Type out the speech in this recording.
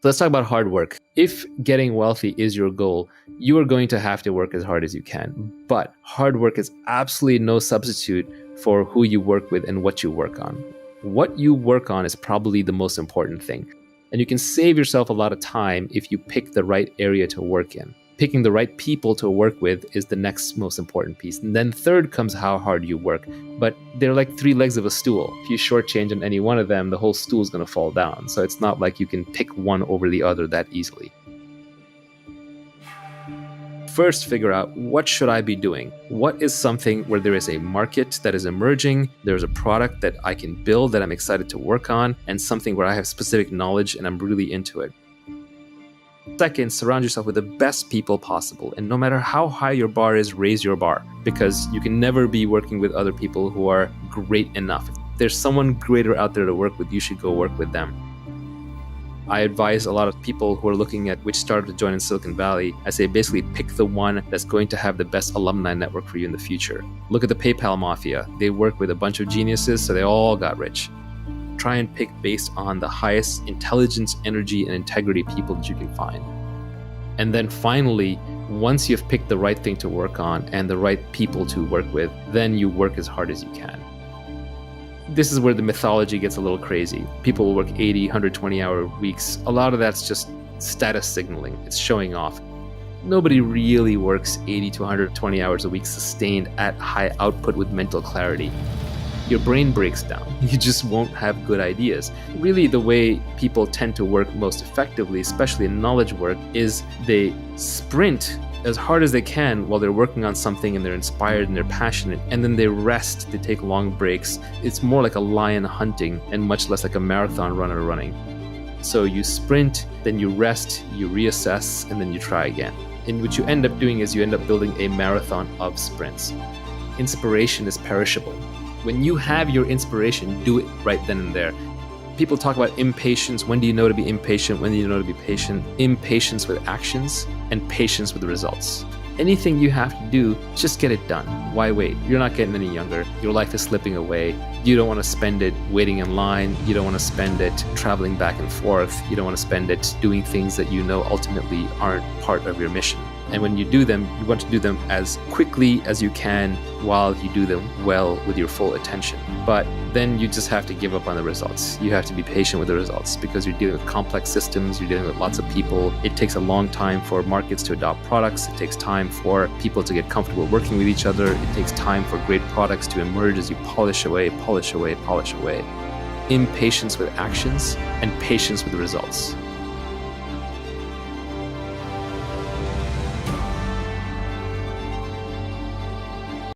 Let's talk about hard work. If getting wealthy is your goal, you are going to have to work as hard as you can. But hard work is absolutely no substitute for who you work with and what you work on. What you work on is probably the most important thing. And you can save yourself a lot of time if you pick the right area to work in. Picking the right people to work with is the next most important piece. And then third comes how hard you work. But they're like three legs of a stool. If you shortchange on any one of them, the whole stool is going to fall down. So it's not like you can pick one over the other that easily. First, figure out, what should I be doing? What is something where there is a market that is emerging, there's a product that I can build that I'm excited to work on, and something where I have specific knowledge and I'm really into it. Second, surround yourself with the best people possible. And no matter how high your bar is, raise your bar, because you can never be working with other people who are great enough. If there's someone greater out there to work with, you should go work with them. I advise a lot of people who are looking at which startup to join in Silicon Valley. I say basically pick the one that's going to have the best alumni network for you in the future. Look at the PayPal mafia. They work with a bunch of geniuses, so they all got rich. Try and pick based on the highest intelligence, energy, and integrity people that you can find. And then finally, once you've picked the right thing to work on and the right people to work with, then you work as hard as you can. This is where the mythology gets a little crazy. People will work 80, 120-hour weeks. A lot of that's just status signaling. It's showing off. Nobody really works 80 to 120 hours a week sustained at high output with mental clarity. Your brain breaks down. You just won't have good ideas. Really, the way people tend to work most effectively, especially in knowledge work, is they sprint as hard as they can while they're working on something and they're inspired and they're passionate, and then they rest, they take long breaks. It's more like a lion hunting and much less like a marathon runner running. So you sprint, then you rest, you reassess, and then you try again. And what you end up doing is you end up building a marathon of sprints. Inspiration is perishable. When you have your inspiration, do it right then and there. People talk about impatience. When do you know to be impatient? When do you know to be patient? Impatience with actions and patience with results. Anything you have to do, just get it done. Why wait? You're not getting any younger. Your life is slipping away. You don't want to spend it waiting in line. You don't want to spend it traveling back and forth. You don't want to spend it doing things that you know ultimately aren't part of your mission. And when you do them, you want to do them as quickly as you can while you do them well with your full attention. But then you just have to give up on the results. You have to be patient with the results because you're dealing with complex systems, you're dealing with lots of people. It takes a long time for markets to adopt products. It takes time for people to get comfortable working with each other. It takes time for great products to emerge as you polish away. Impatience with actions and patience with results.